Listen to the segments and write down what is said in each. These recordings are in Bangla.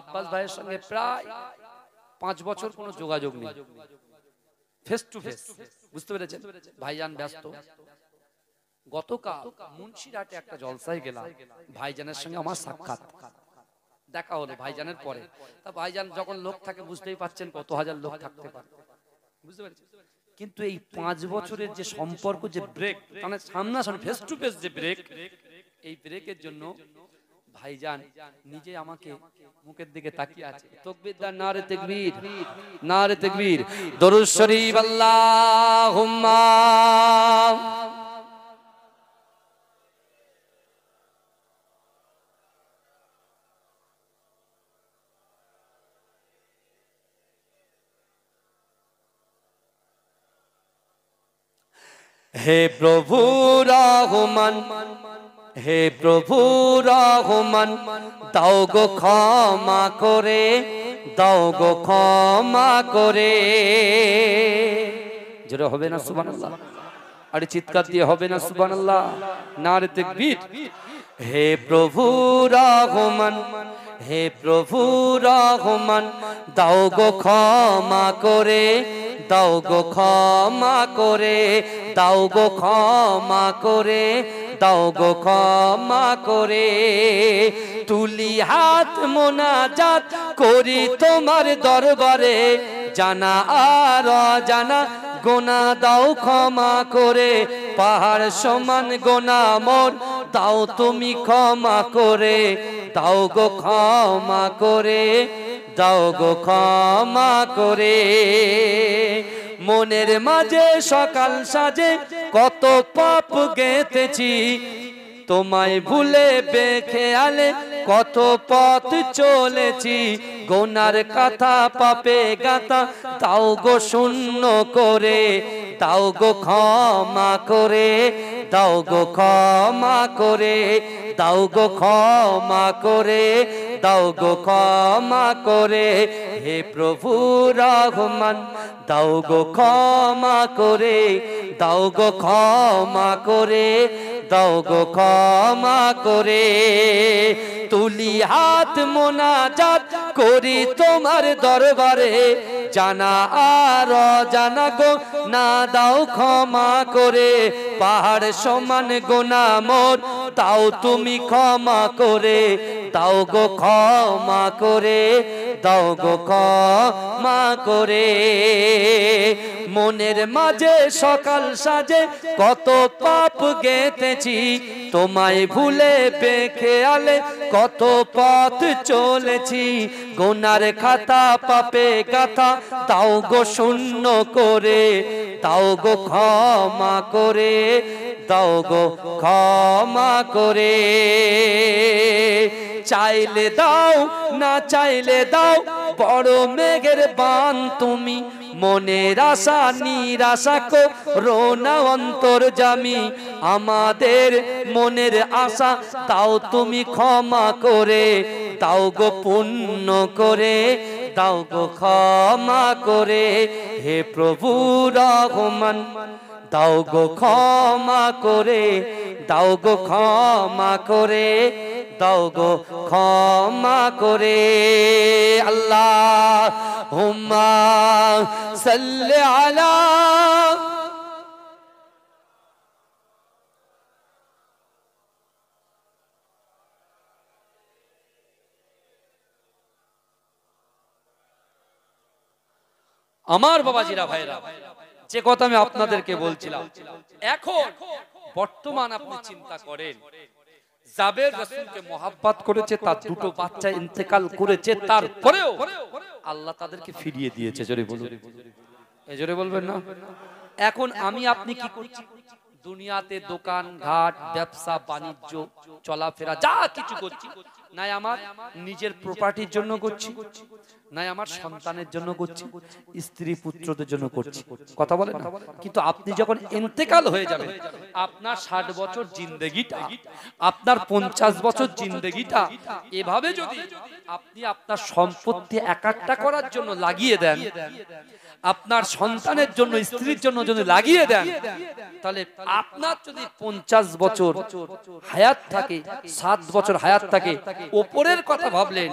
আব্বাস ভাইয়ের সঙ্গে প্রায় 5 বছর কোনো যোগাযোগ নেই, ফেস টু ফেস, বুঝতে পেরেছেন? ভাইজান ব্যস্ত। গতকাল মুন্সিরহাটে একটা জলসায় গেলাম, ভাইজানের সঙ্গে আমার সাক্ষাৎ, দেখা হলো ভাইজানের পরে। তা ভাইজান যখন লোক থাকে বুঝতেই পাচ্ছেন কত হাজার লোক থাকতে পারে, বুঝতে পেরেছেন? কিন্তু এই 5 বছরের যে সম্পর্ক, যে ব্রেক, মানে সামনাসামনি ফেস টু ফেস যে ব্রেক, এই ব্রেকের জন্য ভাইজান নিজে আমাকে মুখের দিকে তাকিয়ে আছে। তাকবীর দান, নারে তাকবীর, নারে তাকবীর, দরুদ শরীফ, আল্লাহুম্মা। হে প্রভু রহমান, হে প্রভু রহমান, দাও গো ক্ষমা করে, দাও গো ক্ষমা করে। জোরে হবে না সুবহানাল্লাহ? আরে চিৎকার দিয়ে হবে না সুবহানাল্লাহ? নারে তাকবীর। হে প্রভু রহমান, হে প্রভু রহমান, দাও গো ক্ষমা করে, দাও গো ক্ষমা করে, দাও গো ক্ষমা করে, দাও গো ক্ষমা করে। তুলি হাত মোনাজাত করি তোমার দরবারে, জানা আর অজানা গোনা দাও ক্ষমা করে। পাহাড় সমান গোনা মোর দাও তুমি ক্ষমা করে, দাও গো ক্ষমা করে, দাও গো ক্ষমা করে। মনের মাঝে সকাল সাজে কত পাপ গেঁথেছি, তোমায় ভুলে বেখেয়ালে কত পথ চলেছি। গোনার কথা পাপে গাতা তাও গো শূন্য করে, দাও গো ক্ষমা করে, দাও গো ক্ষমা করে, দাও গো ক্ষমা করে, দাও গো ক্ষমা করে। হে প্রভু রহমান, দাও গো ক্ষমা করে, দাও গো ক্ষমা করে, দাও গো ক্ষমা করে। তুলি হাত মোনাজাত করি তোমার দরবারে, জানা আর অজানা গো না দাও ক্ষমা করে। পাহাড় সমান গোনা মোর তাও তুমি ক্ষমা করে, দাও গো ক্ষমা করে, দাও গো ক্ষমা করে। মনের মাঝে সকাল সাজে কত পাপ গেঁথেছি, তোমায় ভুলে বেখেয়ালে কত পথ চলেছি। গোনার খাতা পাপে গাথা তাও গো শূন্য করে, দাও গো ক্ষমা করে, দাও গো ক্ষমা করে। চাইলে দাও না চাইলে দাও, বড় মেঘের বান তুমি, মনের আশা নিরাশা করো না অন্তর্যামী। আমাদের মনের আশা তাও তুমি ক্ষমা করে, দাও গো পূর্ণ করে, দাও গো ক্ষমা করে। হে প্রভু রহমান, দাও গো ক্ষমা করে, দাও গো ক্ষমা করে, দাও গো ক্ষমা করে। আল্লাহুম্মা সাল্লি আলা। আমার বাবাজিরা ভাইরা, যে কথা আমি আপনাদেরকে বলছিলাম, এখন বর্তমান আপনি চিন্তা করেন, জাবের রাসূলকে মোহাব্বত করেছে, তার দুটো বাচ্চা ইন্তেকাল করেছে, তারপরেও আল্লাহ তাদেরকে ফিরিয়ে দিয়েছে। জোরে বলুন, এই জোরে বলবেন না? এখন আমি আপনি কি করছি? দুনিয়াতে দোকান ঘাট, ব্যবসা বাণিজ্য, চলাফেরা যা কিছু করছি, নাই আমার নিজের প্রপার্টির জন্য করছি, নাই আমার সন্তানের জন্য করছি, স্ত্রী পুত্রদের জন্য করছি, কথা বলেন না? কিন্তু আপনি যখন ইন্তেকাল হয়ে যাবেন, আপনার 60 বছর জিন্দেগিটা, আপনার 50 বছর জিন্দেগিটা এভাবে যদি আপনি আপনার সম্পত্তি একাট্টা করার জন্য লাগিয়ে দেন, আপনার সন্তানের জন্য, স্ত্রীর জন্য যদি লাগিয়ে দেন, তাহলে আপনার যদি 50 বছর হায়াত থাকে, 7 বছর হায়াত থাকে, ওপরের কথা ভাবলেন,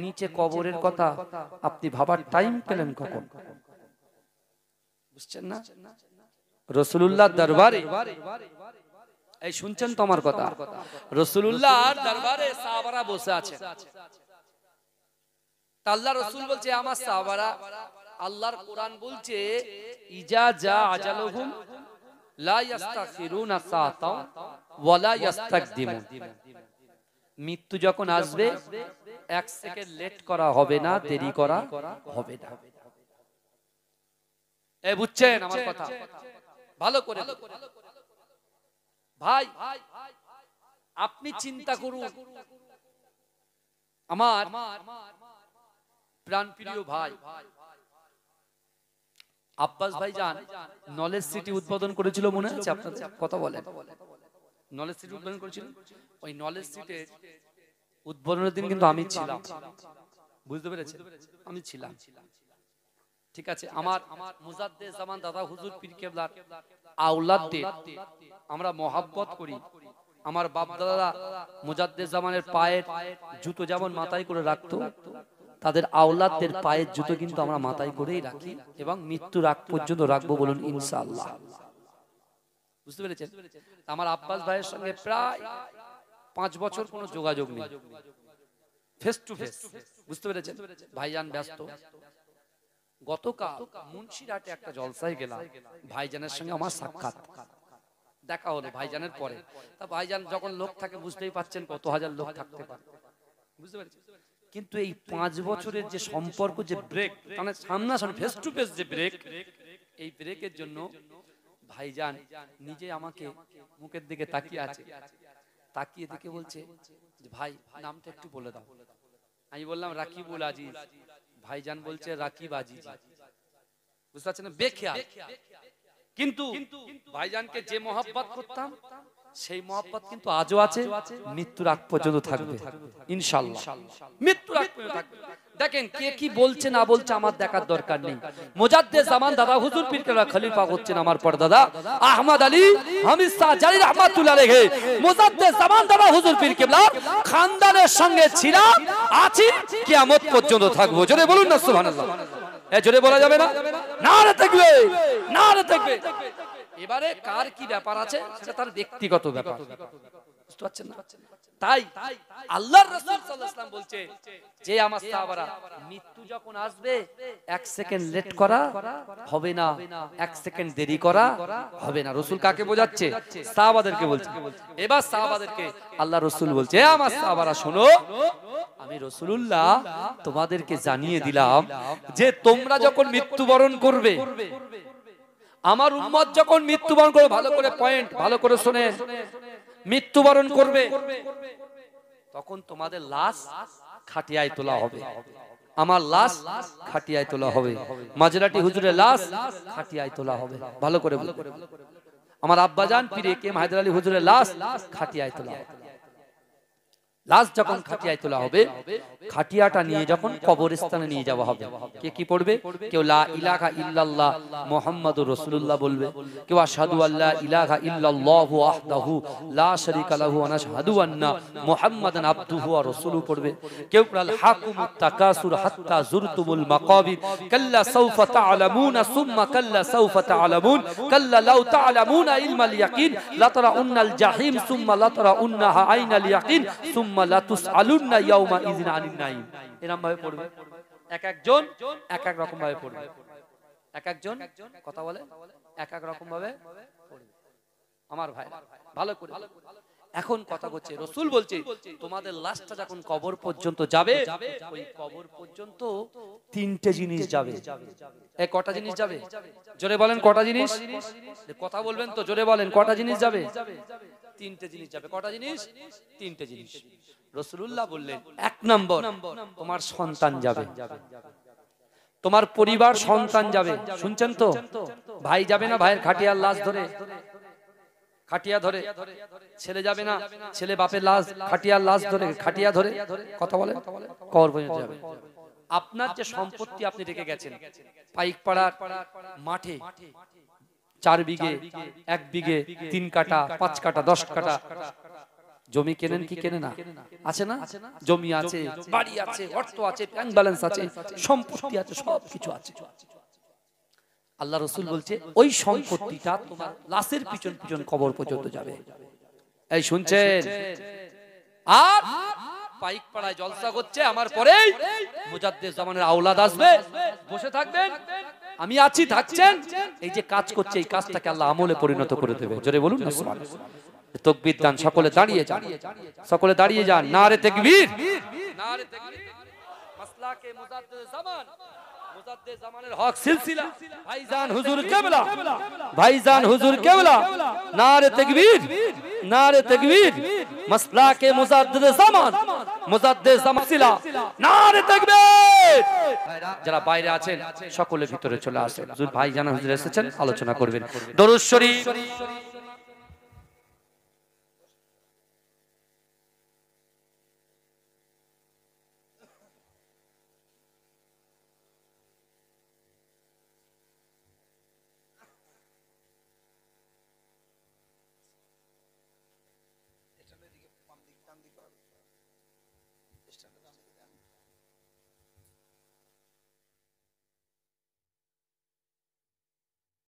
নিচে কবরের কথা আপনি ভাবার টাইম পেলেন কখন? বুঝছেন না? রাসূলুল্লাহর দরবারে, এই শুনছেন তো আমার কথা, রাসূলুল্লাহর দরবারে সাহাবারা বসে আছে। আল্লাহ রাসূল বলছে আমার সাহাবারা, আল্লাহর কোরআন বলছে ইজা জা আজালুহুম লা ইস্তাখিরুনা সাআতা ওয়া লা ইস্তাকদিমুন। মৃত্যু যখন আসবে এক সেকেন্ড লেট করা হবে না, দেরি করা হবে না। এই বুঝছেন আমার কথা? ভালো করে ভাই আপনি চিন্তা করুন, আমার প্রাণপ্রিয় ভাই আব্বাস ভাইজান নলেজ সিটি উদ্বোধন করেছিল, মনে আছে আপনাদের? কথা বলেন, নলেজ সিটি উদ্বোধন করেছিল। ওই নলেজ সিটির উদ্বোধনের দিন কিন্তু আমি ছিলাম, বুঝতে পেরেছেন? আমি ছিলাম, ঠিক আছে। আমার মুজাদ্দেদ জামান দাদা হুজুর পীর কেবলার আওলাদদের আমরা মহাব্বত করি। আমার বাপ দাদা মুজাদ্দেদ জামানের পায়ের জুতো যেমন মাথায় করে রাখতো, তাদের আওলাদদের পায়ের জুতো কিন্তু আমরা মাথায় করেই রাখি এবং মৃত্যুর আগ পর্যন্ত রাখবো, বলুন ইনশাআল্লাহ। বুঝতে পেরেছেন? আমার আব্বাস ভাইয়ের সঙ্গে প্রায় 5 বছর কোনো যোগাযোগ নেই, ফেস টু ফেস। বুঝতে পেরেছেন? ভাইজান ব্যস্ত। গতকাল মুন্সিরহাটে একটা জলসায় গেলাম, ভাইজানের সঙ্গে আমার সাক্ষাৎ, দেখা হলো ভাইজানের পরে। তা ভাইজান যখন লোক থাকে বুঝতেই পাচ্ছেন কত হাজার লোক থাকতে পারে, বুঝতে পেরেছেন? কিন্তু এই 5 বছরের যে সম্পর্ক, যে ব্রেক, মানে সামনাসামনি ফেস টু ফেস যে ব্রেক, এই ব্রেকের জন্য ভাইজান নিজে আমাকে মুখের দিকে তাকিয়ে আছে, তাকিয়ে দেখে বলছে যে ভাই নামটা একটু বলে দাও। আমি বললাম রাকিবুল আজিজ। ভাইজান বলছে রাকিব আজিজ। বুঝতে পারছেন না? বেখেয়াল। কিন্তু ভাইজানকে যে মহব্বত করতাম সেই মহব্বত কিন্তু আজও আছে, মৃত্যুর আগ পর্যন্ত থাকবে ইনশাআল্লাহ, মৃত্যুর আগ পর্যন্ত থাকবে। দেখেন কে কি বলছে না বলছে আমার দেখার দরকার নেই। মুজাদ্দেদ জামান দাদা হুজুর পীর কেবলা খলিফা হচ্ছেন আমার পরদাদা আহমদ আলী হামিদ শাহ জালি রাহমাতুল্লাহ আলাইহি। মুজাদ্দেদ জামান দাদা হুজুর পীর কেবলা খানদানের সঙ্গে ছিলাম, আছি, কিয়ামত পর্যন্ত থাকবো। জোরে বলুন না সুবহানাল্লাহ। এ জোরে বলা যাবে না? নারে তাকবীর, নারে তাকবীর। এবারে কার কি ব্যাপার আছে সেটা তার ব্যক্তিগত ব্যাপার, বুঝতে পারছেন না? তাই আল্লাহর রাসূল সাল্লাল্লাহু আলাইহি ওয়াসাল্লাম বলছে যে আমার সাহাবারা মৃত্যু যখন আসবে এক সেকেন্ড লেট করা হবে না, এক সেকেন্ড দেরি করা হবে না। রাসূল কাকে বোঝাচ্ছে? সাহাবাদেরকে বলছে। এবার সাহাবাদেরকে আল্লাহ রাসূল বলছে আমার সাহাবারা শোনো, আমি রাসূলুল্লাহ তোমাদেরকে জানিয়ে দিলাম যে তোমরা যখন মৃত্যুবরণ করবে, আমার উম্মত যখন মৃত্যুবরণ করবে, ভালো করে পয়েন্ট ভালো করে শুনেন, মৃত্যুবরণ করবে তখন তোমাদের লাশ খাটিয়ায় তোলা হবে। আমার লাশ খাটিয়ায় তোলা হবে, মাঝরাটি হুজুরের লাশ খাটিয়ায় তোলা হবে। ভালো করে বলো, আমার আব্বাজান পীরে কে হায়দার আলী হুজুরের লাশ খাটিয়ায় তোলা হবে। লাশ যখন খাটিয়ায় তোলা হবে, খাটিয়াটা নিয়ে যখন কবরস্থানে নিয়ে যাওয়া হবে, কে কি পড়বে? কেউ লা ইলাহা ইল্লাল্লাহ মুহাম্মাদুর রাসূলুল্লাহ বলবে, কেউ আশহাদু আল্লা ইলাহা ইল্লাল্লাহু ওয়াহদাহু লা শারীকা লাহু ওয়া নাশহাদু আন্না মুহাম্মাদান আবদুহু ওয়া রাসূলুহু পড়বে। কেউ আল হাকুমুত তাকাসুর হাত্তা যুরতুমুল মাকাবির কাল্লা সাউফা তা'লামুনা সুম্মা কাল্লা সাউফা তা'লামুন কাল্লা লাউ তা'লামুনা ইলমাল ইয়াকিন লাতারাউন্নাল জাহিম সুম্মা লাতারাউন্নাহা আইনাল ইয়াকিন সুম্মা লা তুসআলুন্না ইয়াওমা ইযিন আনিন নাঈম। এরকম ভাবে পড়বে, এক একজন এক এক রকম ভাবে পড়বে, এক একজন কথা বলে এক এক রকম ভাবে পড়বে। আমার ভাই ভালো করে এখন কথা বলছে, রাসূল বলছে তোমাদের লাশটা যখন কবর পর্যন্ত যাবে, ওই কবর পর্যন্ত তিনটে জিনিস যাবে। এই কটা জিনিস যাবে? জোরে বলেন কটা জিনিস? কথা বলবেন তো, জোরে বলেন কটা জিনিস যাবে? তিনটে জিনিস যাবে। কটা জিনিস? তিনটে জিনিস। রাসূলুল্লাহ বললেন এক নম্বর তোমার সন্তান যাবে, তোমার পরিবার সন্তান যাবে। শুনছেন তো? ভাই যাবে না ভাইয়ের খাটিয়ার লাশ ধরে, খাটিয়া ধরে, ছেলে যাবে না ছেলে বাপের লাশ খাটিয়ার লাশ ধরে, খাটিয়া ধরে কথা বলে কবর পর্যন্ত যাবে। আপনার যে সম্পত্তি আপনি রেখে গেছেন পাইকপাড়ার মাঠে 4 বিঘে, 1 বিঘে, 3 কাঠা, 5 কাঠা, 10 কাঠা, জমি কেনেন কি কেনে না? আছে না? জমি আছে, বাড়ি আছে, অর্থ আছে, ব্যাংক ব্যালেন্স আছে, সম্পত্তি আছে, সব কিছু আছে। আল্লাহ রাসূল বলছে ওই সম্পত্তিটা তোমার লাশের পিছন পিছন কবর পর্যন্ত যাবে। এই শুনছেন? আর পাইক পাড়ায় জলসা করছে, আমার পরেই মুজাদ্দেদ জামানের আওলাদ আসবে, বসে থাকবেন, আমি আছি, থাকছেন, এই যে কাজ করছে এই কাজটাকে আল্লাহ আমলে পরিণত করে দেবে। জোরে বলুন না সুবহানাল্লাহ। তাকবীর দান, সকলে দাঁড়িয়ে যান, সকলে দাঁড়িয়ে যান। নারে তাকবীর, নারে তাকবীর। মাসলাকে মুজাদ্দেদ জামান, মুজাদ্দেদ জামানের হক সিলসিলা ভাইজান হুজুর কিবলা, ভাইজান হুজুর কিবলা, নারে তাকবীর, নারে তাকবীর। মাসলাকে মুজাদ্দেদ জামান, মুজাদ্দেদ জামান সিলসিলা, নারে তাকবীর। যারা বাইরে আছেন সকলে ভিতরে চলে আসেন। হুজুর ভাইজান হুজুর এসেছেন, আলোচনা করবেন। দরুদ শরীফ।